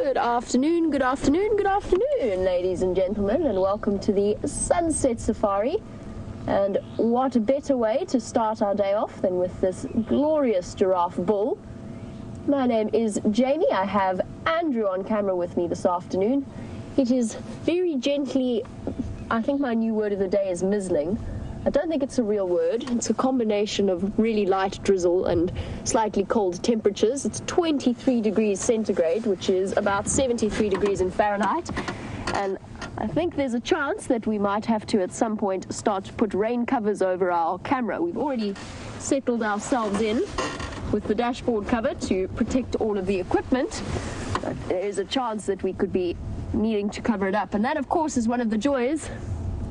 Good afternoon, ladies and gentlemen, and welcome to the Sunset Safari. And what a better way to start our day off than with this glorious giraffe bull. My name is Jamie. I have Andrew on camera with me this afternoon. It is very gently, I think my new word of the day is mizzling. I don't think it's a real word. It's a combination of really light drizzle and slightly cold temperatures. It's 23 degrees centigrade, which is about 73 degrees in Fahrenheit. And I think there's a chance that we might have to, at some point, start to put rain covers over our camera. We've already settled ourselves in with the dashboard cover to protect all of the equipment. But there is a chance that we could be needing to cover it up. And that, of course, is one of the joys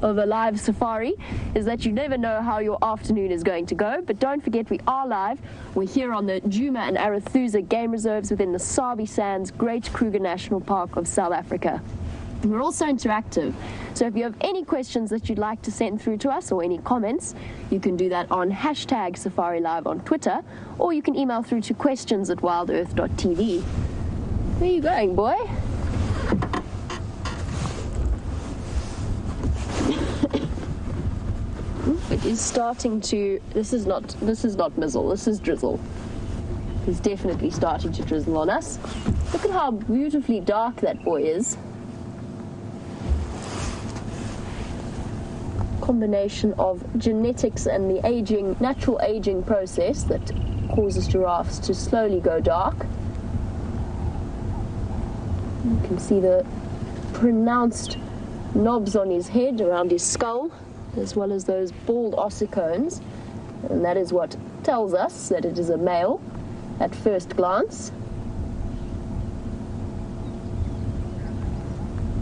of a live safari, is that you never know how your afternoon is going to go. But don't forget, we are live. We're here on the Djuma and Arathusa game reserves within the Sabi Sands Great Kruger National Park of South Africa. And we're also interactive, so if you have any questions that you'd like to send through to us or any comments, you can do that on hashtag Safari Live on Twitter, or you can email through to questions@wildearth.tv. Where are you going, boy? It is starting to, this is not mizzle, this is drizzle. It's definitely starting to drizzle on us. Look at how beautifully dark that boy is. Combination of genetics and the natural aging process that causes giraffes to slowly go dark. You can see the pronounced knobs on his head around his skull, as well as those bald ossicones, and that is what tells us that it is a male at first glance.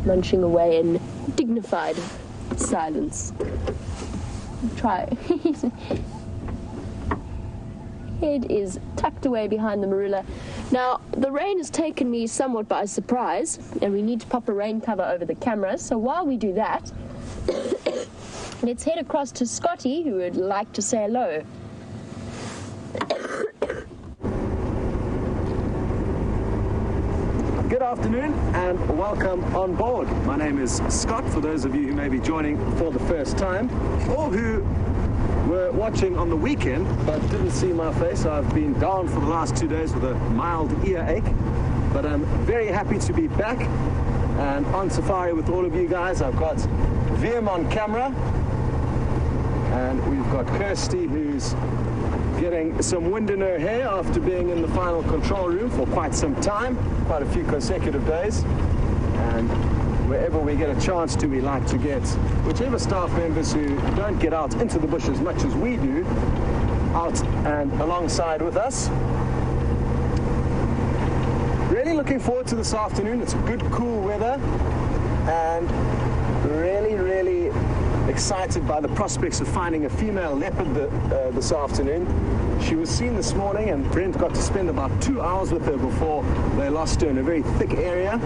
Munching away in dignified silence. Try. His head is tucked away behind the marula. Now, the rain has taken me somewhat by surprise, and we need to pop a rain cover over the camera. So while we do that, let's head across to Scotty, who would like to say hello. Good afternoon and welcome on board. My name is Scott, for those of you who may be joining for the first time, or who were watching on the weekend but didn't see my face. I've been down for the last 2 days with a mild earache, but I'm very happy to be back and on safari with all of you guys. I've got VM on camera, and we've got Kirsty, who's getting some wind in her hair after being in the final control room for quite some time, quite a few consecutive days. And wherever we get a chance to, we like to get whichever staff members who don't get out into the bush as much as we do, out and alongside with us. Really looking forward to this afternoon. It's good, cool weather, and really excited by the prospects of finding a female leopard this afternoon. She was seen this morning, and Brent got to spend about 2 hours with her before they lost her in a very thick area.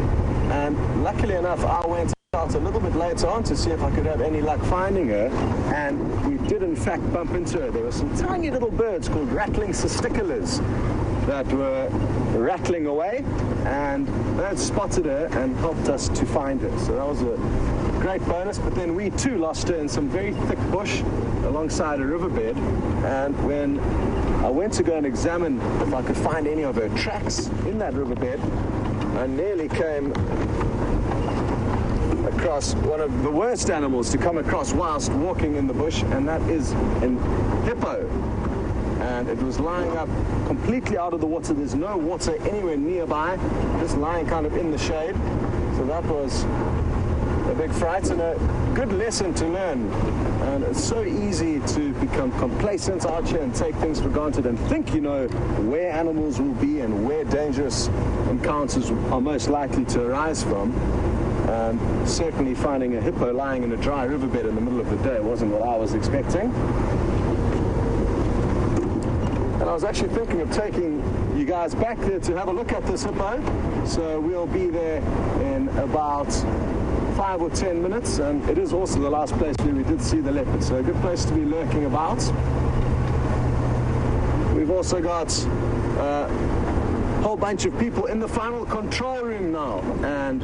And luckily enough, I went out a little bit later on to see if I could have any luck finding her, and we did in fact bump into her. There were some tiny little birds called rattling cisticolas that were rattling away, and that spotted her and helped us to find her. So that was a great bonus. But then we too lost her in some very thick bush alongside a riverbed, and when I went to go and examine if I could find any of her tracks in that riverbed, I nearly came across one of the worst animals to come across whilst walking in the bush, and that is a hippo. And it was lying up completely out of the water. There's no water anywhere nearby, just lying kind of in the shade. So that was a big fright and a good lesson to learn. And it's so easy to become complacent out here and take things for granted and think you know where animals will be and where dangerous encounters are most likely to arise from. And certainly finding a hippo lying in a dry riverbed in the middle of the day wasn't what I was expecting. And I was actually thinking of taking you guys back there to have a look at this hippo. So we'll be there in about 5 or 10 minutes, and it is also the last place where we did see the leopard, so a good place to be lurking about. We've also got whole bunch of people in the final control room now, and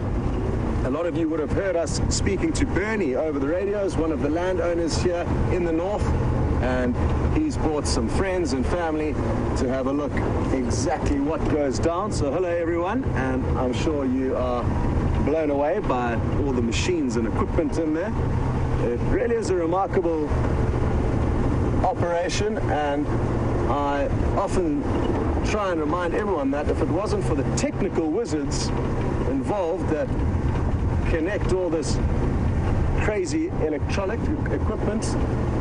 a lot of you would have heard us speaking to Bernie over the radios, one of the landowners here in the north, and he's brought some friends and family to have a look exactly what goes down. So hello everyone, and I'm sure you are blown away by all the machines and equipment in there. It really is a remarkable operation, and I often try and remind everyone that if it wasn't for the technical wizards involved that connect all this crazy electronic equipment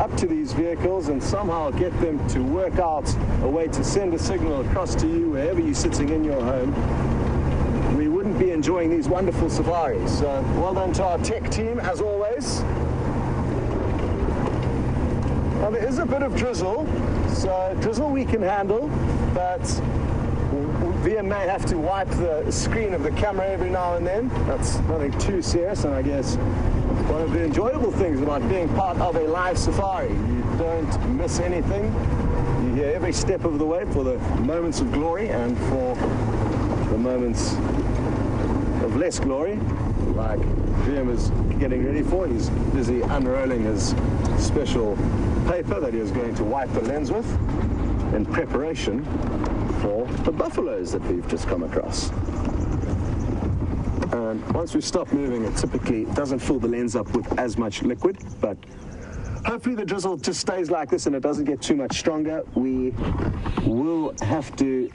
up to these vehicles and somehow get them to work out a way to send a signal across to you wherever you're sitting in your home, we wouldn't be enjoying these wonderful safaris. So well done to our tech team as always. Now there is a bit of drizzle, so drizzle we can handle, but VM may have to wipe the screen of the camera every now and then. That's nothing too serious, and I guess one of the enjoyable things about being part of a live safari, you don't miss anything. You hear every step of the way for the moments of glory and for the moments of less glory, like VM is getting ready for. He's busy unrolling his special paper that he is going to wipe the lens with in preparation for the buffaloes that we've just come across. And once we stop moving, it typically doesn't fill the lens up with as much liquid, but hopefully the drizzle just stays like this and it doesn't get too much stronger. We will have to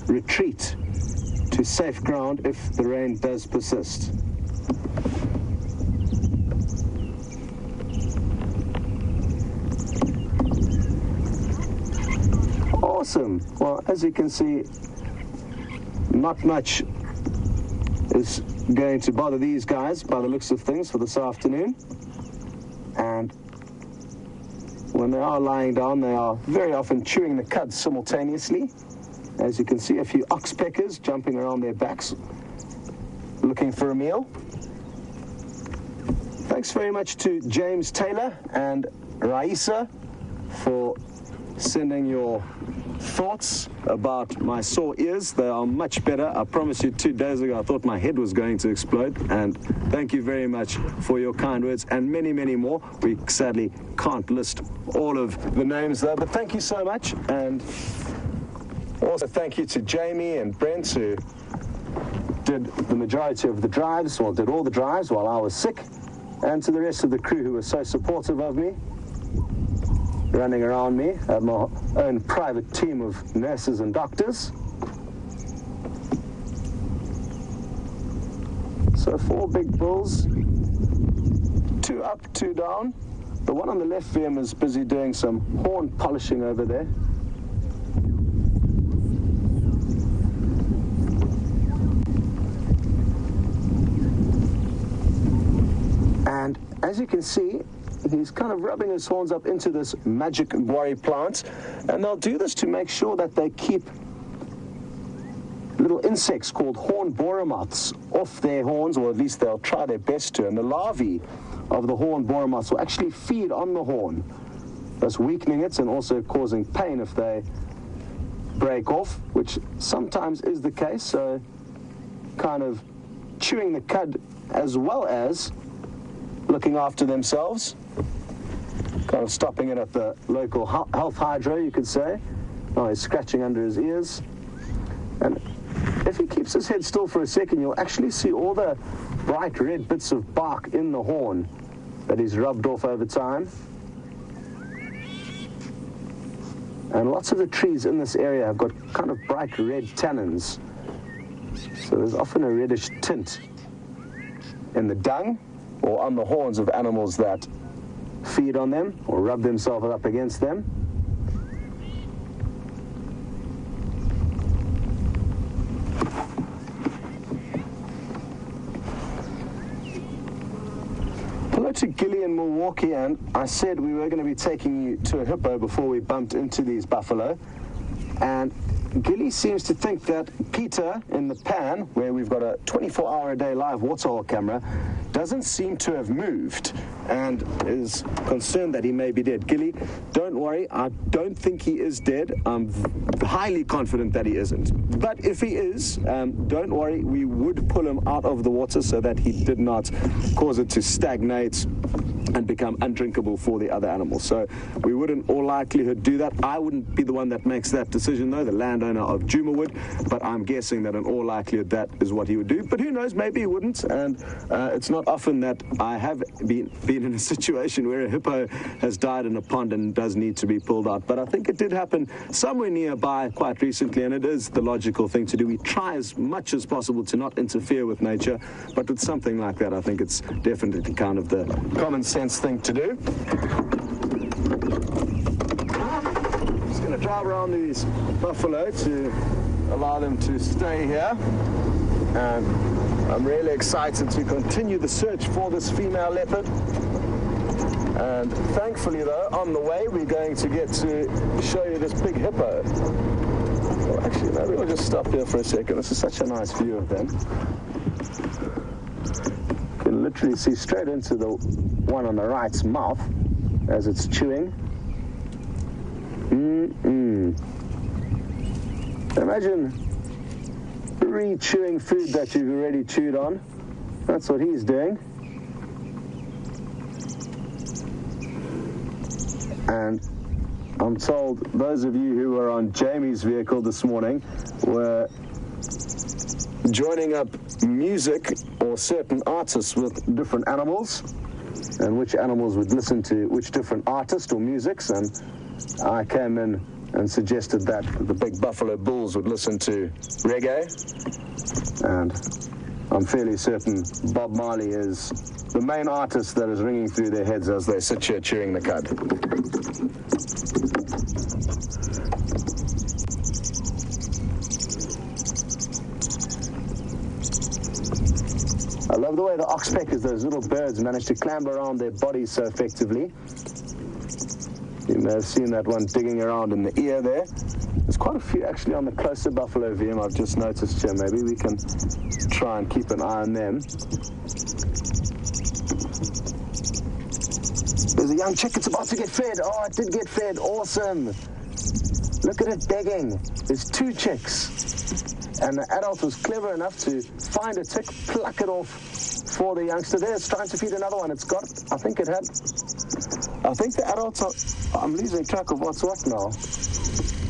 retreat to safe ground if the rain does persist. Awesome. Well, as you can see, not much is going to bother these guys by the looks of things for this afternoon. And when they are lying down, they are very often chewing the cud simultaneously. As you can see, a few oxpeckers jumping around their backs, looking for a meal. Thanks very much to James Taylor and Raisa for sending your thoughts about my sore ears. They are much better. I promise you, 2 days ago I thought my head was going to explode, and thank you very much for your kind words and many, many more. We sadly can't list all of the names though, but thank you so much. And also thank you to Jamie and Brent, who did the majority of the drives, well, did all the drives while I was sick, and to the rest of the crew who were so supportive of me, running around me. I have my own private team of nurses and doctors. So 4 big bulls, 2 up, 2 down. The one on the left VM is busy doing some horn polishing over there. And as you can see, he's kind of rubbing his horns up into this magic guari plant, and they'll do this to make sure that they keep little insects called horn borer moths off their horns, or at least they'll try their best to. And the larvae of the horn borer moths will actually feed on the horn, thus weakening it and also causing pain if they break off, which sometimes is the case. So kind of chewing the cud as well as looking after themselves, kind of stopping it at the local health hydro, you could say. Oh, he's scratching under his ears. And if he keeps his head still for a second, you'll actually see all the bright red bits of bark in the horn that he's rubbed off over time. And lots of the trees in this area have got kind of bright red tannins. So there's often a reddish tint in the dung or on the horns of animals that feed on them or rub themselves up against them. Hello to Gilly in Milwaukee, and I said we were going to be taking you to a hippo before we bumped into these buffalo, and Gilly seems to think that Peter in the pan, where we've got a 24-hour-a-day live waterhole camera, doesn't seem to have moved and is concerned that he may be dead. Gilly, don't worry, I don't think he is dead. I'm highly confident that he isn't. But if he is, don't worry, we would pull him out of the water so that he did not cause it to stagnate and become undrinkable for the other animals. So we would in all likelihood do that. I wouldn't be the one that makes that decision though, the landowner of Juma would, but I'm guessing that in all likelihood that is what he would do. But who knows, maybe he wouldn't, and it's not often that I have been in a situation where a hippo has died in a pond and does need to be pulled out. But I think it did happen somewhere nearby quite recently, and it is the logical thing to do. We try as much as possible to not interfere with nature, but with something like that, I think it's definitely kind of the common sense thing to do. Just going to drive around these buffalo to allow them to stay here, and I'm really excited to continue the search for this female leopard. And thankfully though, on the way we're going to get to show you this big hippo. Well, actually maybe we'll just stop here for a second. This is such a nice view of them. You can literally see straight into the one on the right's mouth as it's chewing. Imagine re-chewing food that you've already chewed on. That's what he's doing. And I'm told those of you who were on Jamie's vehicle this morning were joining up music or certain artists with different animals, and which animals would listen to which different artist or musics. And I came in and suggested that the big buffalo bulls would listen to reggae, and I'm fairly certain Bob Marley is the main artist that is ringing through their heads as they sit here chewing the cud. I love the way the oxpeckers, those little birds, manage to clamber around their bodies so effectively. You may have seen that one digging around in the ear there. There's quite a few actually on the closer buffalo VM, I've just noticed here. Maybe we can try and keep an eye on them. There's a young chick, it's about to get fed. Oh, it did get fed, awesome. Look at it begging. There's two chicks. And the adult was clever enough to find a tick, pluck it off for the youngster there. It's trying to feed another one. It's got, I think the adults are, I'm losing track of what's what now.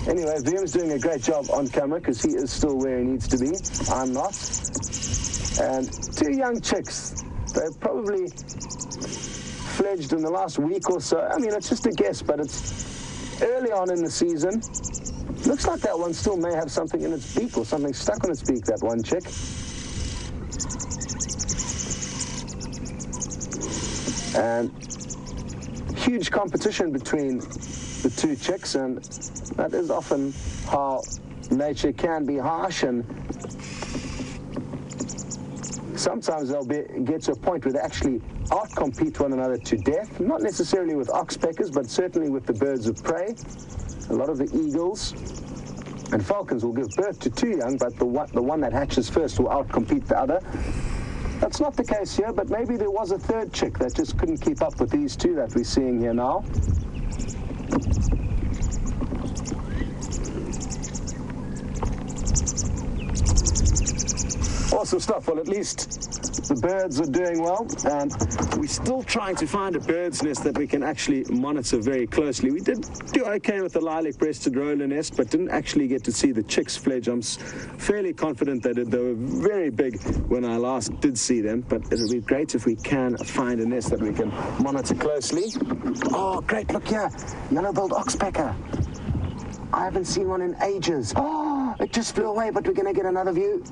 Anyway, VM's doing a great job on camera because he is still where he needs to be. I'm not. And two young chicks. They've probably fledged in the last week or so. I mean, it's just a guess, but it's early on in the season. Looks like that one still may have something in its beak or something stuck on its beak, that one chick. And huge competition between the two chicks, and that is often how nature can be harsh, and sometimes they'll get to a point where they actually outcompete one another to death, not necessarily with oxpeckers, but certainly with the birds of prey. A lot of the eagles and falcons will give birth to two young, but the one that hatches first will outcompete the other. That's not the case here, but maybe there was a third chick that just couldn't keep up with these two that we're seeing here now. Awesome stuff. Well, at least the birds are doing well, and we're still trying to find a bird's nest that we can actually monitor very closely. We did do okay with the lilac-breasted roller nest, but didn't actually get to see the chicks fledge. I'm fairly confident that they were very big when I last did see them, but it'll be great if we can find a nest that we can monitor closely. Oh, great, look here, yellow-billed oxpecker. I haven't seen one in ages. Oh, it just flew away, but we're going to get another view.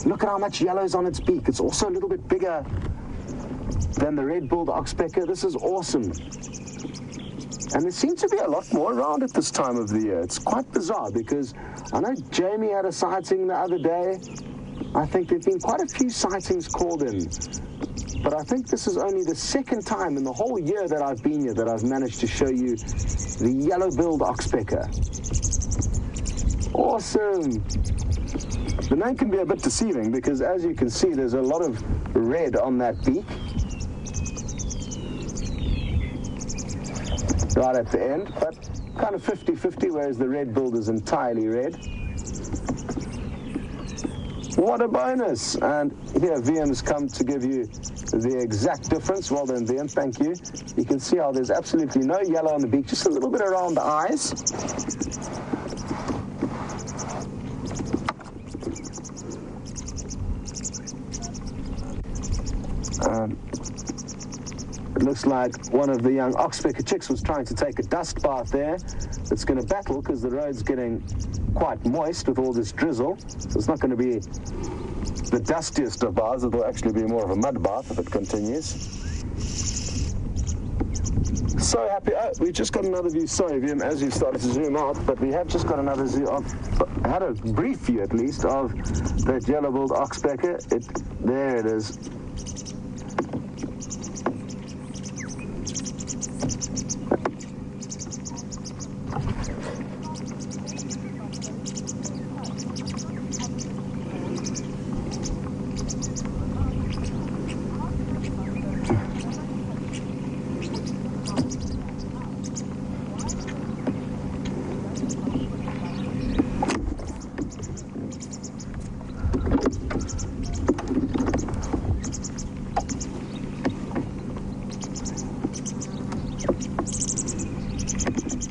Look at how much yellow's on its beak. It's also a little bit bigger than the red-billed oxpecker. This is awesome. And there seems to be a lot more around at this time of the year. It's quite bizarre because I know Jamie had a sighting the other day. I think there have been quite a few sightings called in. But I think this is only the second time in the whole year that I've been here that I've managed to show you the yellow-billed oxpecker. Awesome. The name can be a bit deceiving because, as you can see, there's a lot of red on that beak. Right at the end, but kind of 50-50, whereas the red-billed is entirely red. What a bonus! And here VM's come to give you the exact difference. Well done, VM, thank you. You can see how there's absolutely no yellow on the beak, just a little bit around the eyes. It looks like one of the young oxpecker chicks was trying to take a dust bath there. It's going to battle because the road's getting quite moist with all this drizzle. So it's not going to be the dustiest of baths. It'll actually be more of a mud bath if it continues. So happy. Oh, we just got another view. Sorry, VM, as you started to zoom out, but we have just got another view of, had a brief view at least, of that yellow-billed oxpecker. There it is.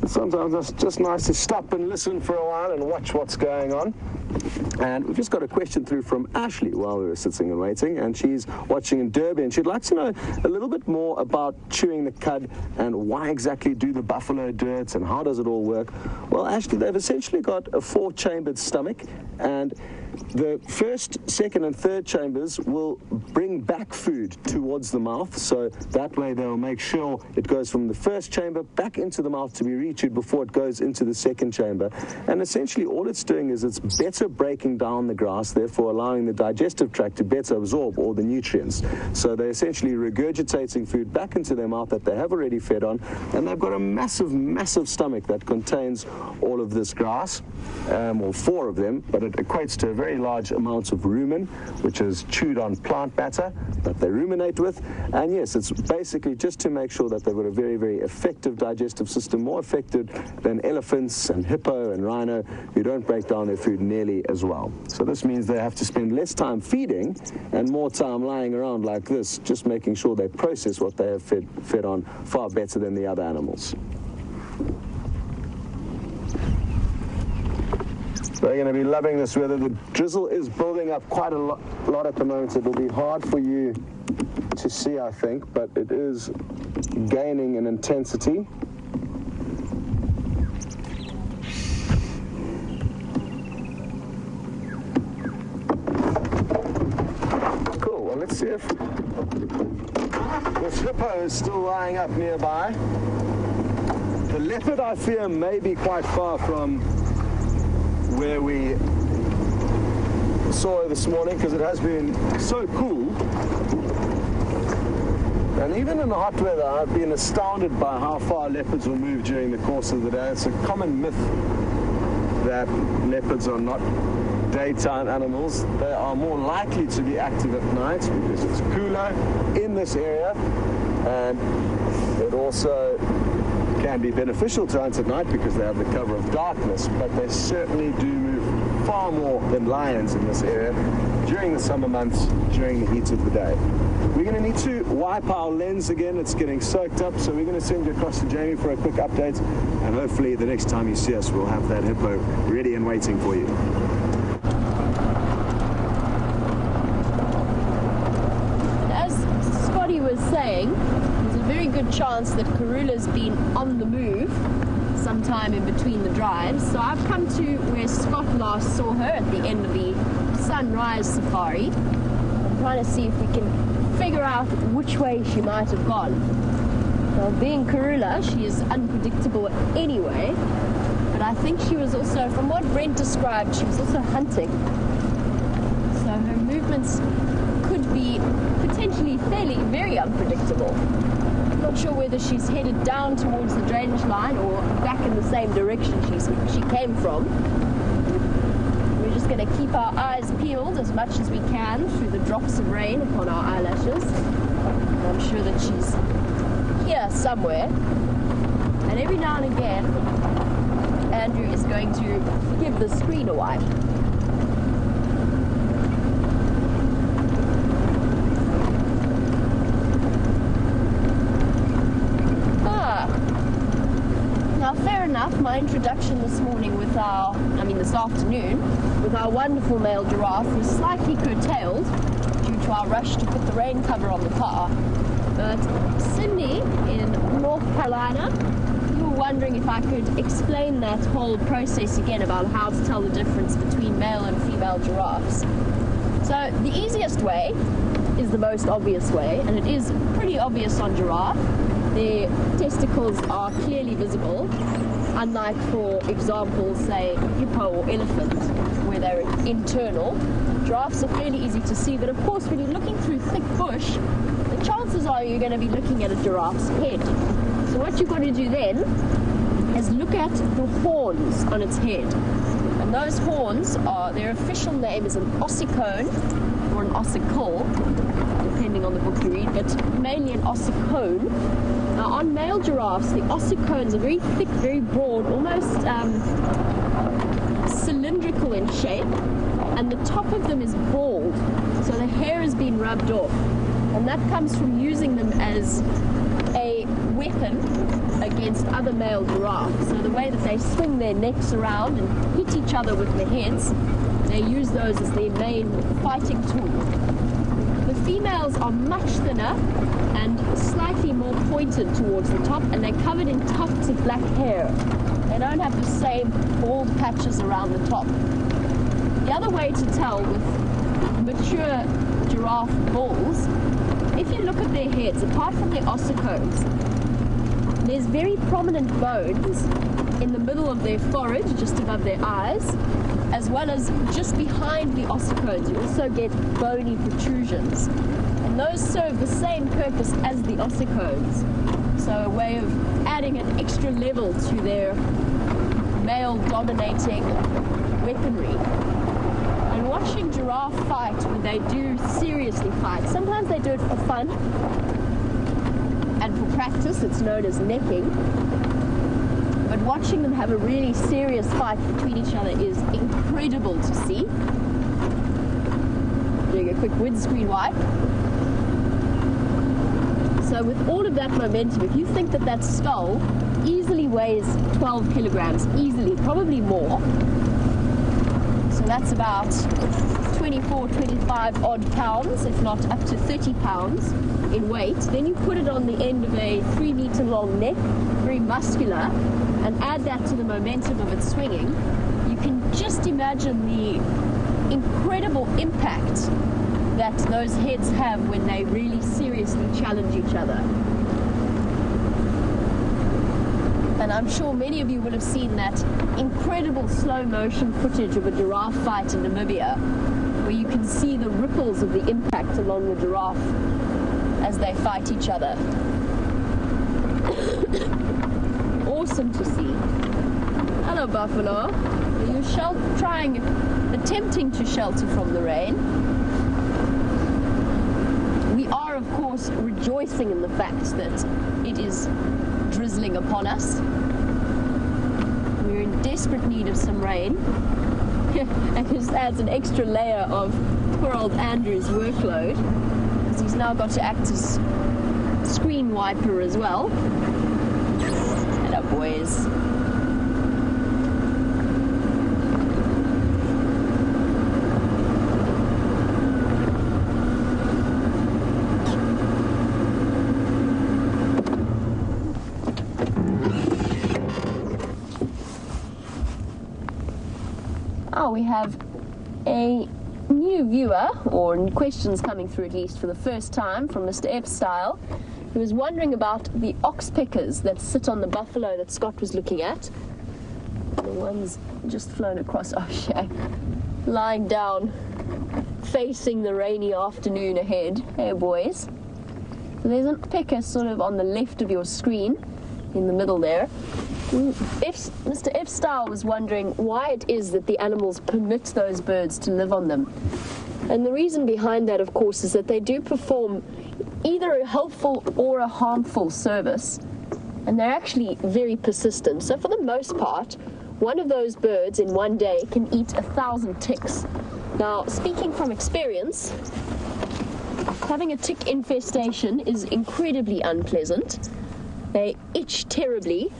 Sometimes it's just nice to stop and listen for a while and watch what's going on. And we've just got a question through from Ashley while we were sitting and waiting, and she's watching in Derby, and she'd like to know a little bit more about chewing the cud and why exactly do the buffalo do it and how does it all work. Well, Ashley, they've essentially got a 4-chambered stomach, and the first, second and third chambers will bring back food towards the mouth, so that way they'll make sure it goes from the first chamber back into the mouth to be rechewed before it goes into the second chamber. And essentially all it's doing is it's better breaking down the grass, therefore allowing the digestive tract to better absorb all the nutrients. So they're essentially regurgitating food back into their mouth that they have already fed on, and they've got a massive, massive stomach that contains all of this grass, or 4 of them, but it equates to a very large amounts of rumen, which is chewed on plant matter that they ruminate with. And yes, it's basically just to make sure that they've got a very, very effective digestive system, more effective than elephants and hippo and rhino, who don't break down their food nearly as well. So this means they have to spend less time feeding and more time lying around like this, just making sure they process what they have fed on far better than the other animals. They're going to be loving this weather. The drizzle is building up quite a lot at the moment. It will be hard for you to see, I think, but it is gaining in intensity. Cool. Well, let's see if this hippo is still lying up nearby. The leopard, I fear, may be quite far from where we saw her this morning because it has been so cool. And even in the hot weather, I've been astounded by how far leopards will move during the course of the day. It's a common myth that leopards are not daytime animals. They are more likely to be active at night because it's cooler in this area, and it also can be beneficial to hunt at night because they have the cover of darkness, but they certainly do move far more than lions in this area during the summer months, during the heat of the day. We're going to need to wipe our lens again. It's getting soaked up, so we're going to send you across to Jamie for a quick update, and hopefully the next time you see us, we'll have that hippo ready and waiting for you. As Scotty was saying, there's a very good chance that Karula's been on the move sometime in between the drives. So I've come to where Scott last saw her at the end of the sunrise safari. I'm trying to see if we can figure out which way she might have gone. Now, being Karula, she is unpredictable anyway, but I think she was also, from what Brent described, she was also hunting. So her movements could be potentially very unpredictable. I'm not sure whether she's headed down towards the drainage line or back in the same direction she came from. just going to keep our eyes peeled as much as we can through the drops of rain upon our eyelashes. I'm sure that she's here somewhere. And every now and again, Andrew is going to give the screen a wipe. Now, fair enough, my introduction this morning this afternoon, with our wonderful male giraffe was slightly curtailed due to our rush to put the rain cover on the car. But Cindy in North Carolina, you were wondering if I could explain that whole process again about how to tell the difference between male and female giraffes. So the easiest way is the most obvious way, and it is pretty obvious on giraffe. Their testicles are clearly visible, unlike, for example, say, hippo or elephant, where they're internal. Giraffes are fairly easy to see, but of course when you're looking through thick bush, the chances are you're going to be looking at a giraffe's head. So what you've got to do then is look at the horns on its head. And those horns their official name is an ossicone or an ossicle, depending on the book you read, but mainly an ossicone. Now, on male giraffes, the ossicones are very thick, very broad, almost cylindrical in shape, and the top of them is bald, so the hair has been rubbed off. And that comes from using them as a weapon against other male giraffes. So the way that they swing their necks around and hit each other with their heads, they use those as their main fighting tool. The females are much thinner and slightly more pointed towards the top, and they're covered in tufts of black hair. They don't have the same bald patches around the top. The other way to tell with mature giraffe bulls, if you look at their heads, apart from their ossicones, there's very prominent bones in the middle of their forehead, just above their eyes, as well as just behind the ossicones. You also get bony protrusions. And those serve the same purpose as the ossicones. So a way of adding an extra level to their male-dominating weaponry. And watching giraffe fight, when they do seriously fight, sometimes they do it for fun, and for practice it's known as necking. But watching them have a really serious fight between each other is incredible to see. Doing a quick windscreen wipe. So with all of that momentum, if you think that that skull easily weighs 12 kilograms, easily, probably more, so that's about 24, 25 odd pounds, if not up to 30 pounds in weight. Then you put it on the end of a 3 meter long neck, very muscular, and add that to the momentum of its swinging. You can just imagine the incredible impact that those heads have when they really seriously challenge each other. And I'm sure many of you would have seen that incredible slow motion footage of a giraffe fight in Namibia, where you can see the ripples of the impact along the giraffe as they fight each other. Awesome to see. Hello, buffalo. Are you attempting to shelter from the rain? We are, of course, rejoicing in the fact that it is drizzling upon us. We're in desperate need of some rain. And this adds an extra layer of poor old Andrew's workload, because he's now got to act as screen wiper as well. Hello, boys. We have a new viewer, or questions coming through at least for the first time, from Mr. Epstyle, who was wondering about the oxpeckers that sit on the buffalo that Scott was looking at. The one's just flown across, oh shit, lying down, facing the rainy afternoon ahead. Hey boys. So there's an oxpecker sort of on the left of your screen, in the middle there. Mr. F. Style was wondering why it is that the animals permit those birds to live on them. And the reason behind that, of course, is that they do perform either a helpful or a harmful service. And they're actually very persistent. So for the most part, one of those birds in one day can eat 1,000 ticks. Now, speaking from experience, having a tick infestation is incredibly unpleasant. They itch terribly,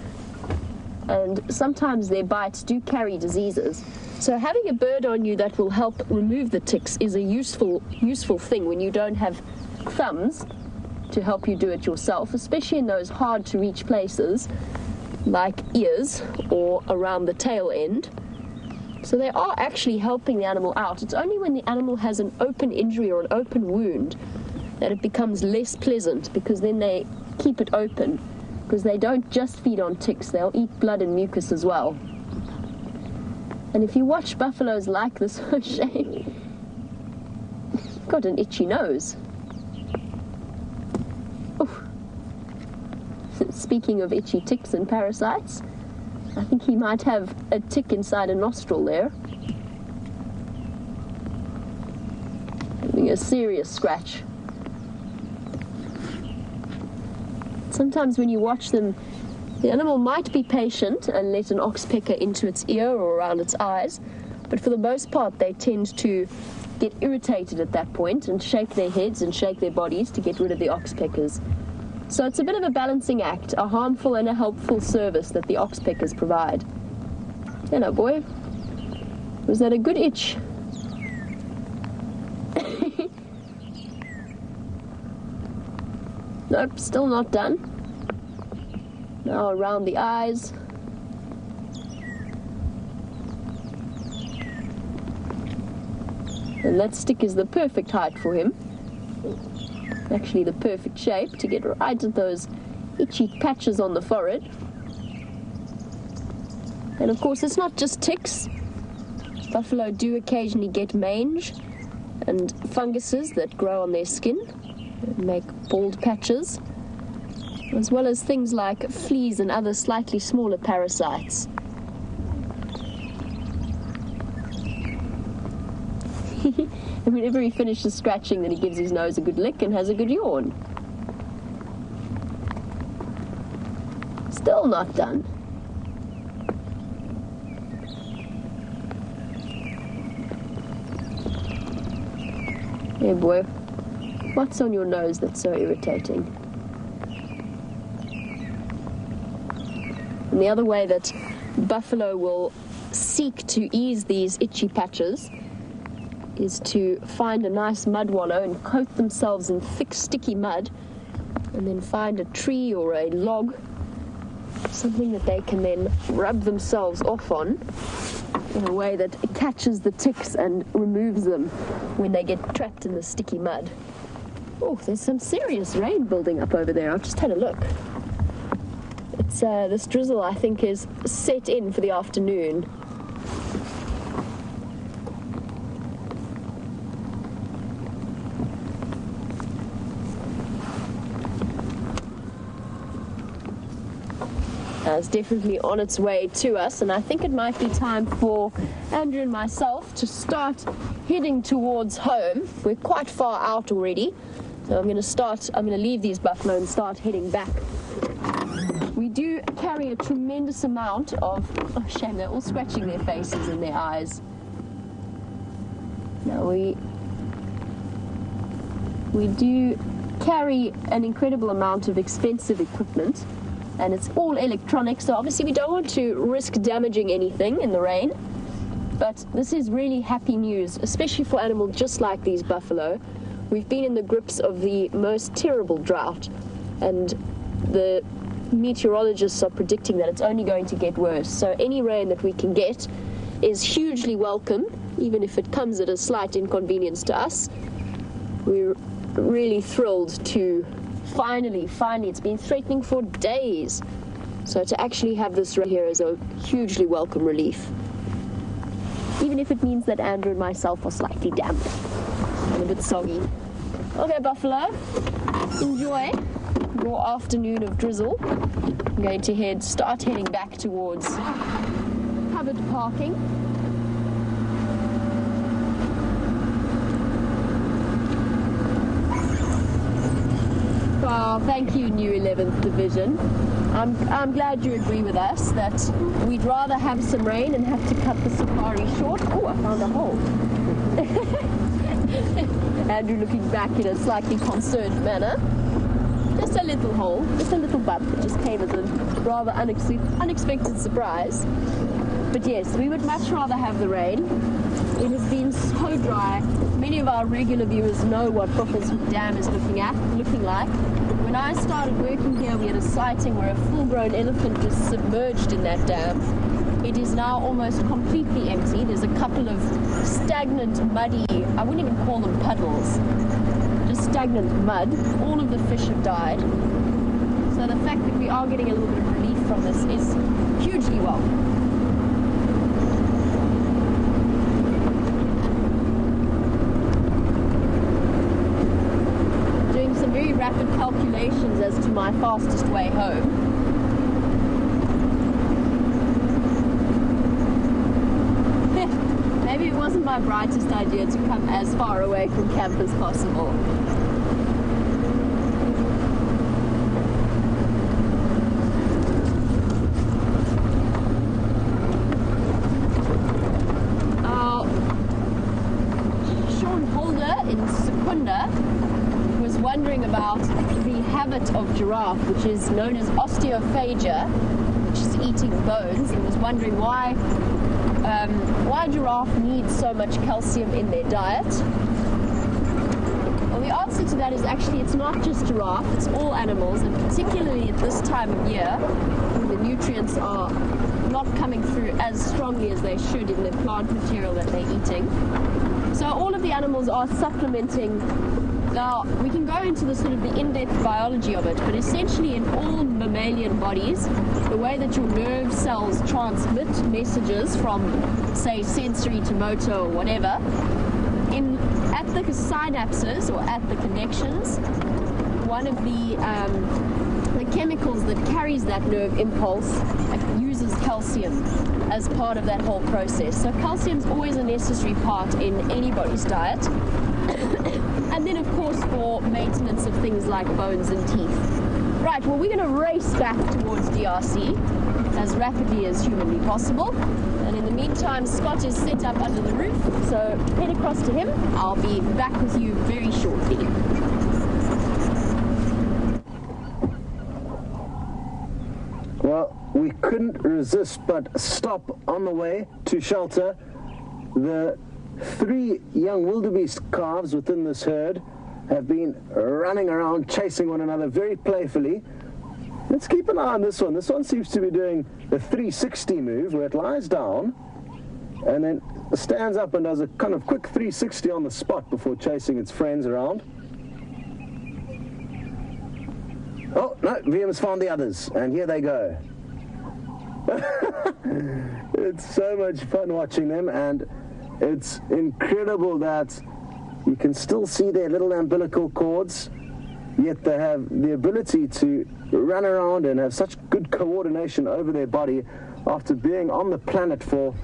and sometimes their bites do carry diseases. So having a bird on you that will help remove the ticks is a useful thing when you don't have thumbs to help you do it yourself, especially in those hard to reach places like ears or around the tail end. So they are actually helping the animal out. It's only when the animal has an open injury or an open wound that it becomes less pleasant, because then they keep it open, because they don't just feed on ticks, they'll eat blood and mucus as well. And if you watch buffaloes like this, O'Shea, got an itchy nose. Oof. Speaking of itchy ticks and parasites, I think he might have a tick inside a nostril there. Having a serious scratch. Sometimes when you watch them, the animal might be patient and let an oxpecker into its ear or around its eyes, but for the most part they tend to get irritated at that point and shake their heads and shake their bodies to get rid of the oxpeckers. So it's a bit of a balancing act, a harmful and a helpful service that the oxpeckers provide. Hello, boy. Was that a good itch? Nope, still not done. Now around the eyes. And that stick is the perfect height for him. Actually the perfect shape to get right at those itchy patches on the forehead. And of course it's not just ticks. Buffalo do occasionally get mange and funguses that grow on their skin and make bald patches, as well as things like fleas and other slightly smaller parasites. And whenever he finishes scratching, then he gives his nose a good lick and has a good yawn. Still not done. Hey boy, what's on your nose that's so irritating? And the other way that buffalo will seek to ease these itchy patches is to find a nice mud wallow and coat themselves in thick, sticky mud, and then find a tree or a log, something that they can then rub themselves off on in a way that catches the ticks and removes them when they get trapped in the sticky mud. Oh, there's some serious rain building up over there. I've just had a look. It's this drizzle, I think, is set in for the afternoon. It's definitely on its way to us, and I think it might be time for Andrew and myself to start heading towards home. We're quite far out already, so I'm going to leave these buffalo and start heading back. We do carry a tremendous amount of, oh shame, they're all scratching their faces and their eyes. Now we do carry an incredible amount of expensive equipment, and it's all electronic, so obviously we don't want to risk damaging anything in the rain. But this is really happy news, especially for animals just like these buffalo. We've been in the grips of the most terrible drought, and the meteorologists are predicting that it's only going to get worse. So any rain that we can get is hugely welcome, even if it comes at a slight inconvenience to us. We're really thrilled to finally, it's been threatening for days. So to actually have this right here is a hugely welcome relief. Even if it means that Andrew and myself are slightly damp and a bit soggy. Okay, buffalo, enjoy. raw afternoon of drizzle. I'm going to start heading back towards covered parking. Oh, thank you, New 11th Division. I'm glad you agree with us that we'd rather have some rain and have to cut the safari short. Oh, I found a hole. Andrew looking back in a slightly concerned manner. Just a little hole, just a little bump that just came as a rather unexpected surprise. But yes, we would much rather have the rain. It has been so dry. Many of our regular viewers know what Buffelshoek Dam is looking like. When I started working here, we had a sighting where a full-grown elephant was submerged in that dam. It is now almost completely empty. There's a couple of stagnant, muddy, I wouldn't even call them puddles, just stagnant mud. All of the fish have died. So the fact that we are getting a little bit of relief from this is hugely welcome. Very rapid calculations as to my fastest way home. Maybe it wasn't my brightest idea to come as far away from camp as possible. Sean Holder in Secunda was wondering about the habit of giraffe, which is known as osteophagia, which is eating bones, and was wondering why giraffe needs so much calcium in their diet. Well, the answer to that is actually it's not just giraffe, it's all animals, and particularly at this time of year, when the nutrients are not coming through as strongly as they should in the plant material that they're eating. So all of the animals are supplementing. Now, we can go into the sort of the in-depth biology of it, but essentially in all mammalian bodies, the way that your nerve cells transmit messages from, say, sensory to motor or whatever, at the synapses or at the connections, one of the chemicals that carries that nerve impulse uses calcium as part of that whole process. So calcium's always a necessary part in anybody's diet. And then, of course, for maintenance of things like bones and teeth. Right, well, we're going to race back towards DRC as rapidly as humanly possible. And in the meantime, Scott is set up under the roof, so head across to him. I'll be back with you very shortly. Well, we couldn't resist but stop on the way to shelter. The 3 young wildebeest calves within this herd have been running around chasing one another very playfully. Let's keep an eye on this one. This one seems to be doing the 360 move where it lies down and then stands up and does a kind of quick 360 on the spot before chasing its friends around. Oh, no, VM's found the others, and here they go. It's so much fun watching them, and it's incredible that you can still see their little umbilical cords, yet they have the ability to run around and have such good coordination over their body after being on the planet for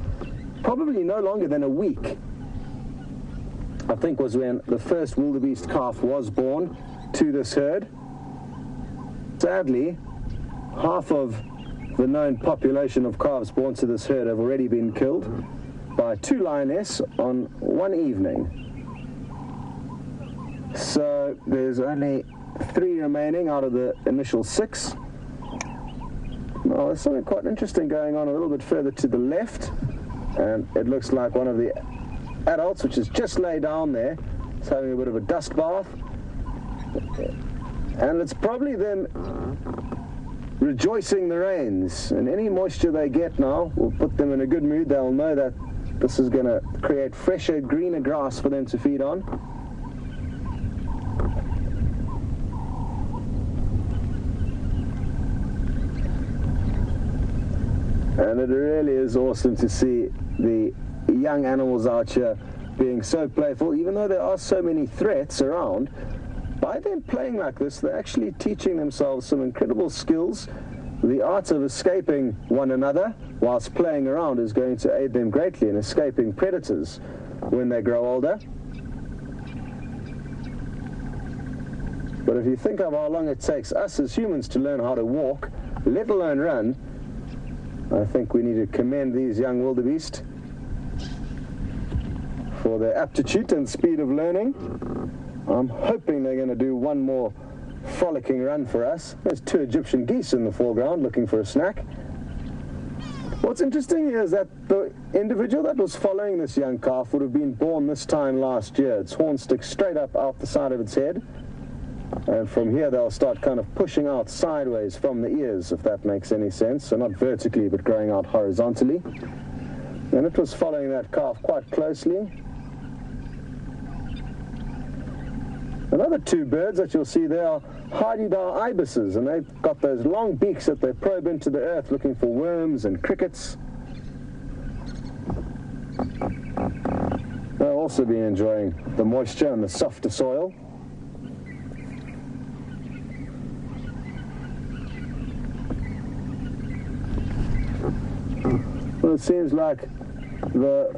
probably no longer than a week. I think was when the first wildebeest calf was born to this herd. Sadly, half of the known population of calves born to this herd have already been killed by 2 lionesses on one evening. So there's only 3 remaining out of the initial 6. Now there's something quite interesting going on a little bit further to the left, and it looks like one of the adults, which is just lay down there, is having a bit of a dust bath. And it's probably them rejoicing the rains, and any moisture they get now will put them in a good mood. They'll know that this is going to create fresher, greener grass for them to feed on. And it really is awesome to see the young animals out here being so playful, even though there are so many threats around. by them playing like this, they're actually teaching themselves some incredible skills. The art of escaping one another whilst playing around is going to aid them greatly in escaping predators when they grow older. But if you think of how long it takes us as humans to learn how to walk, let alone run, I think we need to commend these young wildebeest for their aptitude and speed of learning. I'm hoping they're going to do one more frolicking run for us. There's 2 Egyptian geese in the foreground looking for a snack. What's interesting here is that the individual that was following this young calf would have been born this time last year. Its horn sticks straight up out the side of its head, and from here they'll start kind of pushing out sideways from the ears, if that makes any sense. So not vertically, but growing out horizontally. And it was following that calf quite closely. Another 2 birds that you'll see there are hardy-dar ibises, and they've got those long beaks that they probe into the earth looking for worms and crickets. They'll also be enjoying the moisture and the softer soil. Well, it seems like the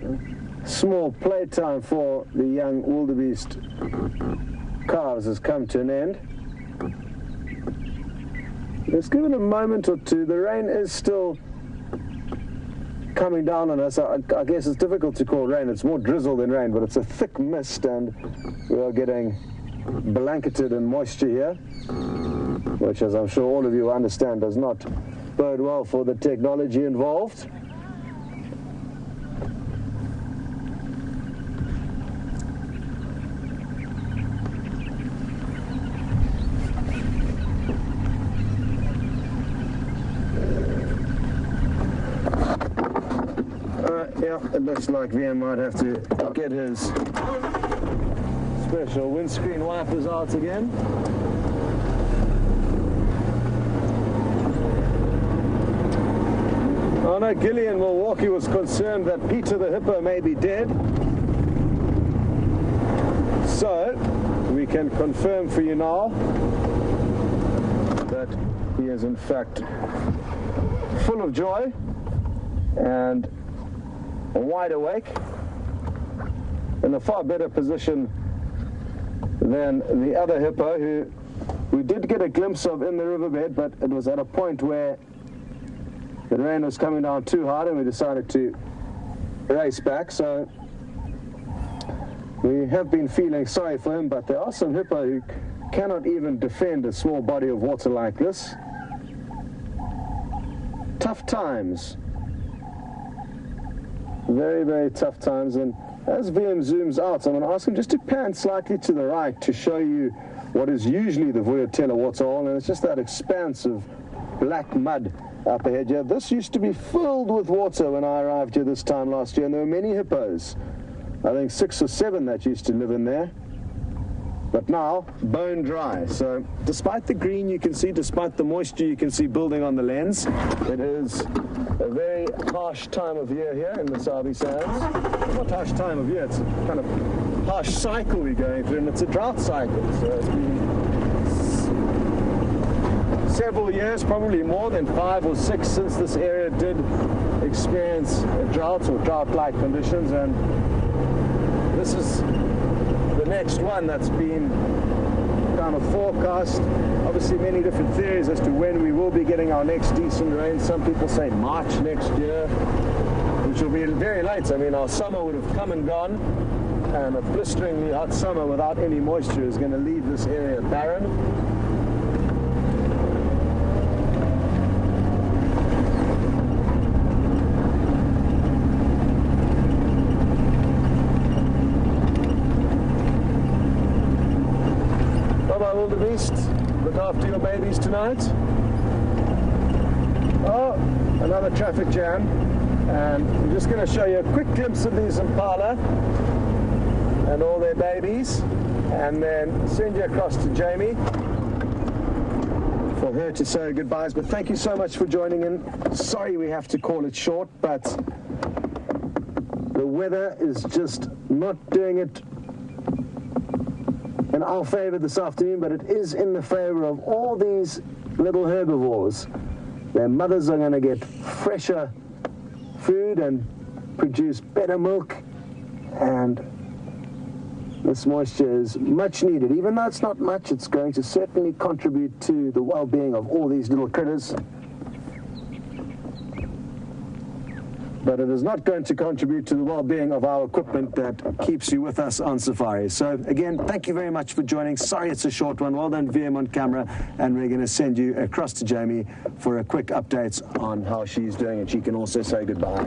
small playtime for the young wildebeest calves has come to an end. Let's give it a moment or two. The rain is still coming down on us. I guess it's difficult to call rain. It's more drizzle than rain, but it's a thick mist, and we are getting blanketed in moisture here, which, as I'm sure all of you understand, does not bode well for the technology involved. Yeah, it looks like VM might have to get his special windscreen wipers out again. Oh no, Gilly in Milwaukee was concerned that Peter the hippo may be dead. So, we can confirm for you now that he is in fact full of joy and wide awake, in a far better position than the other hippo, who we did get a glimpse of in the riverbed, but it was at a point where the rain was coming down too hard and we decided to race back. So we have been feeling sorry for him, but there are some hippo who cannot even defend a small body of water like this. Tough times. Very, very tough times. And as VM zooms out, I'm going to ask him just to pan slightly to the right to show you what is usually the Vuyatela waterhole, and it's just that expanse of black mud up ahead here. This used to be filled with water when I arrived here this time last year, and there were many hippos. I think 6 or 7 that used to live in there. But now, bone dry. So despite the green you can see, despite the moisture you can see building on the lens, it is a very harsh time of year here in the Sabi Sands. Not harsh time of year, it's a kind of harsh cycle we're going through, and it's a drought cycle. So it's been several years, probably more than 5 or 6, since this area did experience a drought or drought-like conditions, and this is the next one that's been kind of forecast. Obviously many different theories as to when we will be getting our next decent rain. Some people say March next year, which will be very late. I mean, our summer would have come and gone, and a blisteringly hot summer without any moisture is going to leave this area barren. Wildebeest, look after your babies tonight. Oh, another traffic jam, and I'm just going to show you a quick glimpse of these impala and all their babies, and then send you across to Jamie for her to say goodbyes. But thank you so much for joining in. Sorry we have to call it short, but the weather is just not doing it in our favor this afternoon, but it is in the favor of all these little herbivores. Their mothers are going to get fresher food and produce better milk, and this moisture is much needed. Even though it's not much, it's going to certainly contribute to the well-being of all these little critters. But it is not going to contribute to the well-being of our equipment that keeps you with us on safari. So again, thank you very much for joining. Sorry it's a short one. Well done, VM on camera. And we're going to send you across to Jamie for a quick update on how she's doing, and she can also say goodbye.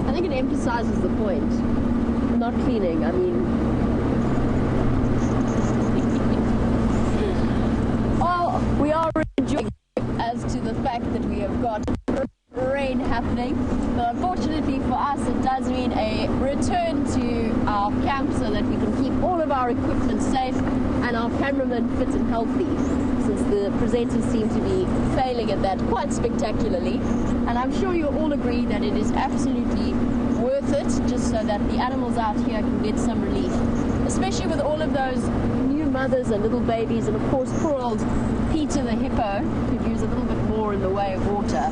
I think it emphasizes the point. Not cleaning, I mean... Well, we are enjoying as to the fact that we have got rain happening, but unfortunately for us it does mean a return to our camp so that we can keep all of our equipment safe and our cameramen fit and healthy, since the presenters seem to be failing at that quite spectacularly. And I'm sure you'll all agree that it is absolutely worth it, just so that the animals out here can get some relief, especially with all of those new mothers and little babies, and of course poor old Peter the hippo could use a little bit more in the way of water.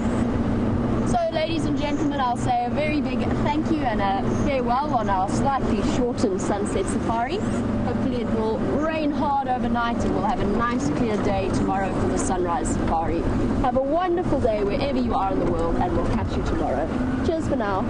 So ladies and gentlemen, I'll say a very big thank you and a farewell on our slightly shortened sunset safari. Hopefully it will rain hard overnight and we'll have a nice clear day tomorrow for the sunrise safari. Have a wonderful day wherever you are in the world, and we'll catch you tomorrow. Cheers for now.